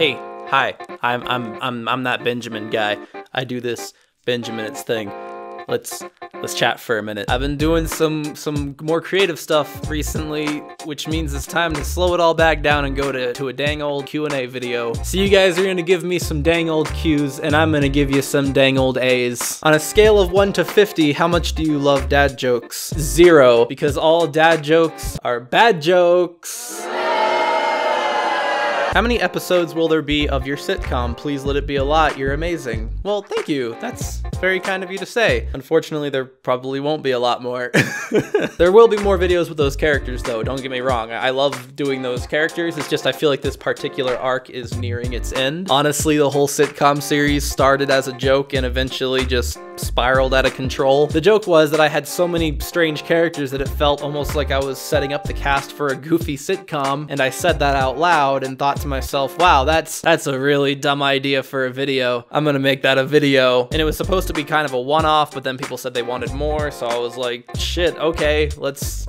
Hey, hi, I'm that Benjamin guy. I do this benjaminutes thing. Let's chat for a minute. I've been doing some more creative stuff recently, which means it's time to slow it all back down and go to a dang old Q&A video. So you guys are gonna give me some dang old Q's, and I'm gonna give you some dang old A's. On a scale of 1 to 50, how much do you love dad jokes? 0, because all dad jokes are bad jokes. How many episodes will there be of your sitcom? Please let it be a lot. You're amazing. Well, thank you. That's very kind of you to say. Unfortunately, there probably won't be a lot more. There will be more videos with those characters, though. Don't get me wrong. I love doing those characters. It's just I feel like this particular arc is nearing its end. Honestly, the whole sitcom series started as a joke and eventually just spiraled out of control. The joke was that I had so many strange characters that it felt almost like I was setting up the cast for a goofy sitcom, and I said that out loud and thought to myself, wow, that's a really dumb idea for a video. I'm gonna make that a video. And it was supposed to be kind of a one-off, but then people said they wanted more, so I was like, shit, okay, let's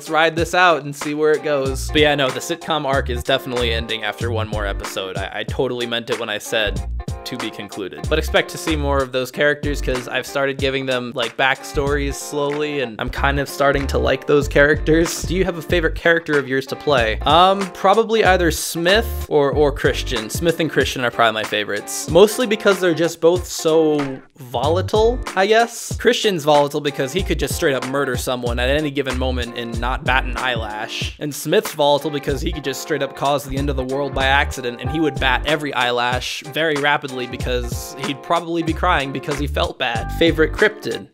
ride this out and see where it goes. But yeah, no, the sitcom arc is definitely ending after one more episode. I totally meant it when I said to be concluded. But expect to see more of those characters because I've started giving them like backstories slowly, and I'm kind of starting to like those characters. Do you have a favorite character of yours to play? Probably either Smith or Christian. Smith and Christian are probably my favorites. Mostly because they're just both so volatile, I guess. Christian's volatile because he could just straight up murder someone at any given moment and not bat an eyelash. And Smith's volatile because he could just straight up cause the end of the world by accident, and he would bat every eyelash very rapidly because he'd probably be crying because he felt bad. Favorite cryptid?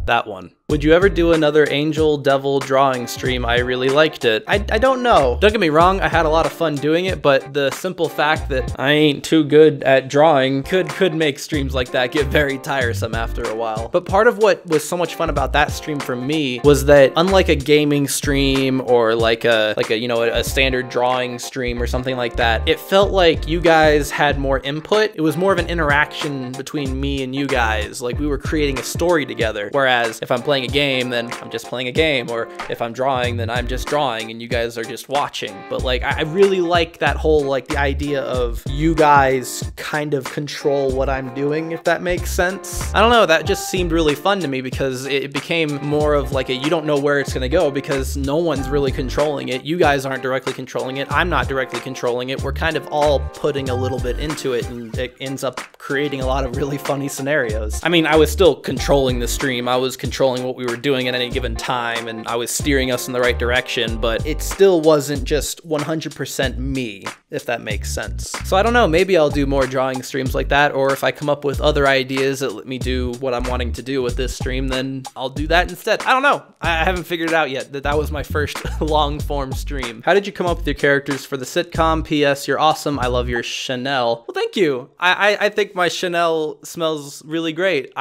That one. Would you ever do another angel devil drawing stream? I really liked it. I don't know. Don't get me wrong, I had a lot of fun doing it, but the simple fact that I ain't too good at drawing could make streams like that get very tiresome after a while. But part of what was so much fun about that stream for me was that unlike a gaming stream or like a you know, a standard drawing stream or something like that, it felt like you guys had more input. It was more of an interaction between me and you guys. Like we were creating a story together. Whereas if I'm playing a game, then I'm just playing a game, or if I'm drawing, then I'm just drawing and you guys are just watching. But like I really like that whole, like, the idea of you guys kind of control what I'm doing, if that makes sense. I don't know, that just seemed really fun to me because it became more of like a, you don't know where it's gonna go because no one's really controlling it. You guys aren't directly controlling it. I'm not directly controlling it. We're kind of all putting a little bit into it, and it ends up creating a lot of really funny scenarios. I mean, I was still controlling the stream. I was controlling what we were doing at any given time, and I was steering us in the right direction, but it still wasn't just 100% me, if that makes sense. So I don't know, maybe I'll do more drawing streams like that, or if I come up with other ideas that let me do what I'm wanting to do with this stream, then I'll do that instead. I don't know. I haven't figured it out yet. That was my first long form stream. How did you come up with your characters for the sitcom? P.S. You're awesome. I love your Chanel. Well, thank you. I think my Chanel smells really great.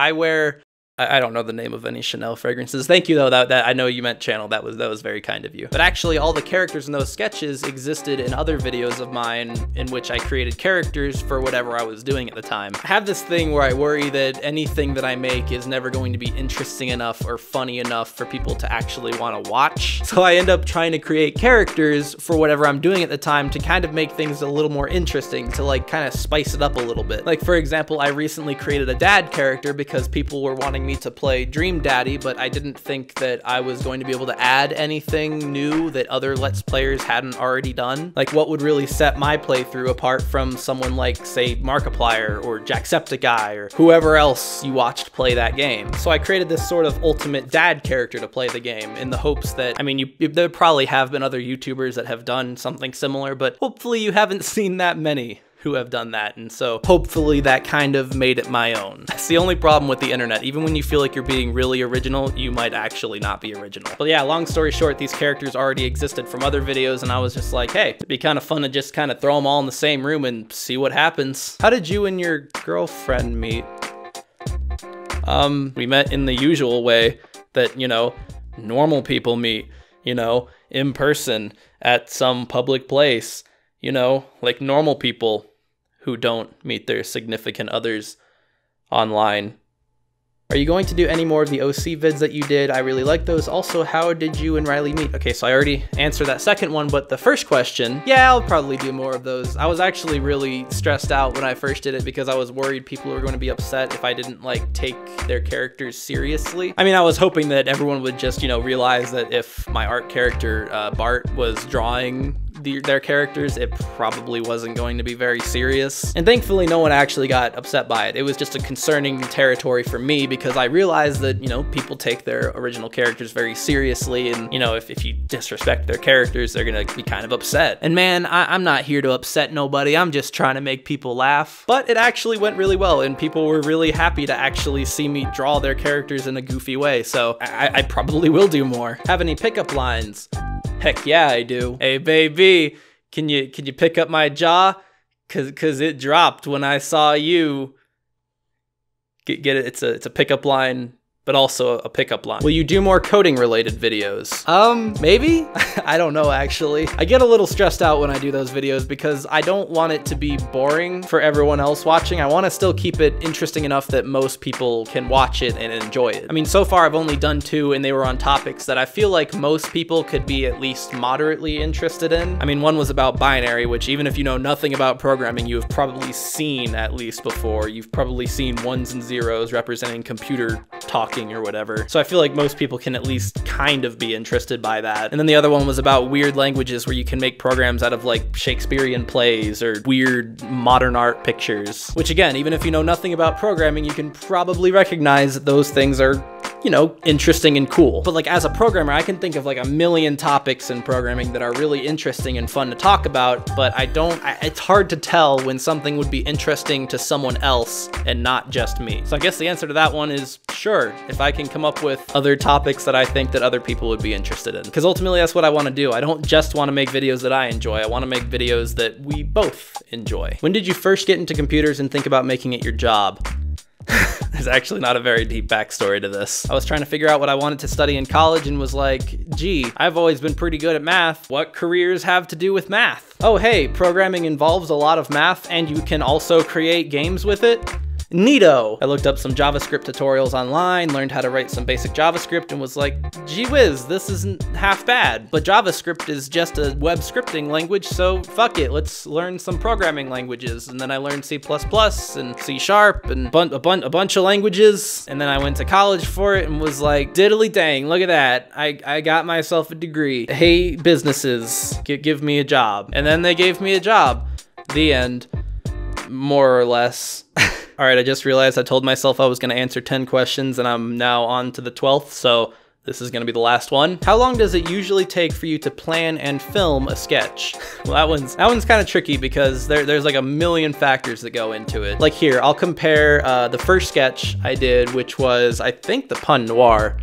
I don't know the name of any Chanel fragrances. Thank you though, that I know you meant channel. That was very kind of you. But actually all the characters in those sketches existed in other videos of mine in which I created characters for whatever I was doing at the time. I have this thing where I worry that anything that I make is never going to be interesting enough or funny enough for people to actually want to watch. So I end up trying to create characters for whatever I'm doing at the time to kind of make things a little more interesting, to like kind of spice it up a little bit. Like for example, I recently created a dad character because people were wanting me to play Dream Daddy, but I didn't think that I was going to be able to add anything new that other Let's Players hadn't already done. Like what would really set my playthrough apart from someone like, say, Markiplier or Jacksepticeye or whoever else you watched play that game. So I created this sort of ultimate dad character to play the game in the hopes that, I mean, there probably have been other YouTubers that have done something similar, but hopefully you haven't seen that many who have done that, and so hopefully that kind of made it my own. That's the only problem with the internet. Even when you feel like you're being really original, you might actually not be original. But yeah, long story short, these characters already existed from other videos, and I was just like, hey, it'd be kind of fun to just kind of throw them all in the same room and see what happens. How did you and your girlfriend meet? We met in the usual way that, you know, normal people meet, you know, in person at some public place, you know, like normal people who don't meet their significant others online. Are you going to do any more of the OC vids that you did? I really like those. Also, how did you and Riley meet? Okay, so I already answered that second one, but the first question, yeah, I'll probably do more of those. I was actually really stressed out when I first did it because I was worried people were going to be upset if I didn't like take their characters seriously. I mean, I was hoping that everyone would just, you know, realize that if my art character, Bart, was drawing their characters, it probably wasn't going to be very serious. And thankfully, no one actually got upset by it. It was just a concerning territory for me because I realized that, you know, people take their original characters very seriously, and, you know, if you disrespect their characters, they're gonna be kind of upset. And man, I'm not here to upset nobody. I'm just trying to make people laugh. But it actually went really well, and people were really happy to actually see me draw their characters in a goofy way, so I probably will do more. Have any pickup lines? Heck yeah, I do. Hey baby, can you pick up my jaw? Cause it dropped when I saw you. Get it? It's a pickup line, but also a pickup line. Will you do more coding related videos? Maybe? I don't know actually. I get a little stressed out when I do those videos because I don't want it to be boring for everyone else watching. I want to still keep it interesting enough that most people can watch it and enjoy it. I mean, so far I've only done 2 and they were on topics that I feel like most people could be at least moderately interested in. I mean, one was about binary, which even if you know nothing about programming, you have probably seen at least before. You've probably seen 1s and 0s representing computer talking or whatever. So I feel like most people can at least kind of be interested by that. And then the other one was about weird languages where you can make programs out of like Shakespearean plays or weird modern art pictures, which again, even if you know nothing about programming, you can probably recognize that those things are, you know, interesting and cool. But like as a programmer, I can think of like a million topics in programming that are really interesting and fun to talk about, but it's hard to tell when something would be interesting to someone else and not just me. So I guess the answer to that one is sure, if I can come up with other topics that I think that other people would be interested in. Because ultimately that's what I want to do. I don't just want to make videos that I enjoy. I want to make videos that we both enjoy. When did you first get into computers and think about making it your job? There's actually not a very deep backstory to this. I was trying to figure out what I wanted to study in college and was like, gee, I've always been pretty good at math. What careers have to do with math? Oh, hey, programming involves a lot of math and you can also create games with it? Neato! I looked up some JavaScript tutorials online, learned how to write some basic JavaScript, and was like, gee whiz, this isn't half bad. But JavaScript is just a web scripting language, so fuck it, let's learn some programming languages. And then I learned C++ and C# and a bunch of languages. And then I went to college for it and was like, diddly dang, look at that. I got myself a degree. Hey, businesses, give me a job. And then they gave me a job. The end. More or less. All right, I just realized I told myself I was going to answer 10 questions and I'm now on to the 12th, so this is going to be the last one. How long does it usually take for you to plan and film a sketch? Well, that one's kind of tricky because there's like a million factors that go into it. Like here, I'll compare the first sketch I did, which was, I think, the Pun Noir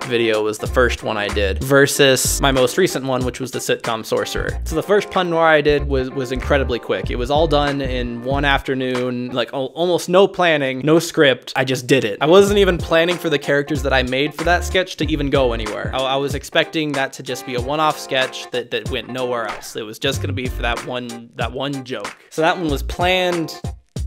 video was the first one I did, versus my most recent one, which was the sitcom Sorcerer. So the first Pun Noir I did was incredibly quick. It was all done in one afternoon, like almost no planning, no script. I just did it. I wasn't even planning for the characters that I made for that sketch to even go anywhere. I was expecting that to just be a one-off sketch that went nowhere else. It was just gonna be for that one joke. So that one was planned,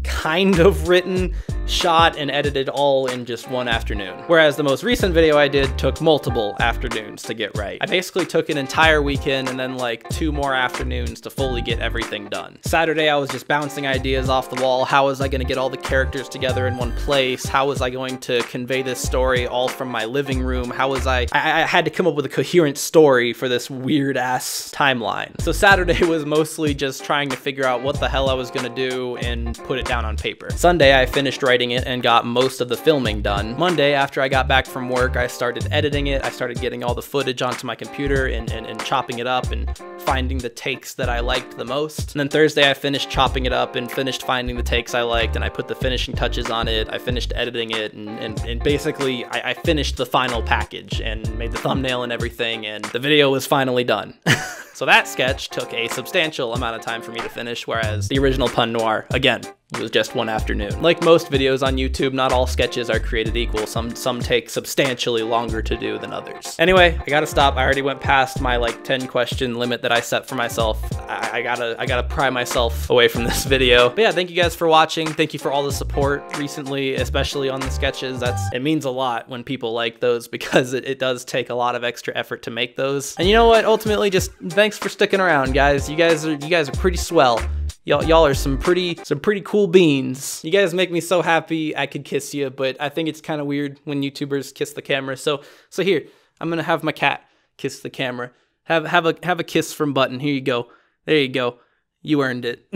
kind of written, shot, and edited all in just one afternoon. Whereas the most recent video I did took multiple afternoons to get right. I basically took an entire weekend and then like 2 more afternoons to fully get everything done. Saturday, I was just bouncing ideas off the wall. How was I gonna get all the characters together in one place? How was I going to convey this story all from my living room? How was I had to come up with a coherent story for this weird ass timeline. So Saturday was mostly just trying to figure out what the hell I was gonna do and put it down on paper. Sunday, I finished writing it and got most of the filming done. Monday, after I got back from work, I started editing it. I started getting all the footage onto my computer and chopping it up and finding the takes that I liked the most. And then Thursday, I finished chopping it up and finished finding the takes I liked, and I put the finishing touches on it. I finished editing it, and basically, I finished the final package and made the thumbnail and everything, and the video was finally done. So that sketch took a substantial amount of time for me to finish, whereas the original Pun Noir, again, It was just one afternoon. Like most videos on YouTube, not all sketches are created equal. Some take substantially longer to do than others. Anyway, I gotta stop. I already went past my like 10 question limit that I set for myself. I gotta pry myself away from this video. But yeah, thank you guys for watching. Thank you for all the support recently, especially on the sketches. It means a lot when people like those, because it does take a lot of extra effort to make those. And you know what? Ultimately, just thanks for sticking around, guys. You guys are pretty swell. Y'all are some pretty cool beans. You guys make me so happy I could kiss you, but I think it's kind of weird when YouTubers kiss the camera. So here, I'm gonna have my cat kiss the camera. Have a kiss from Button. Here you go. There you go. You earned it.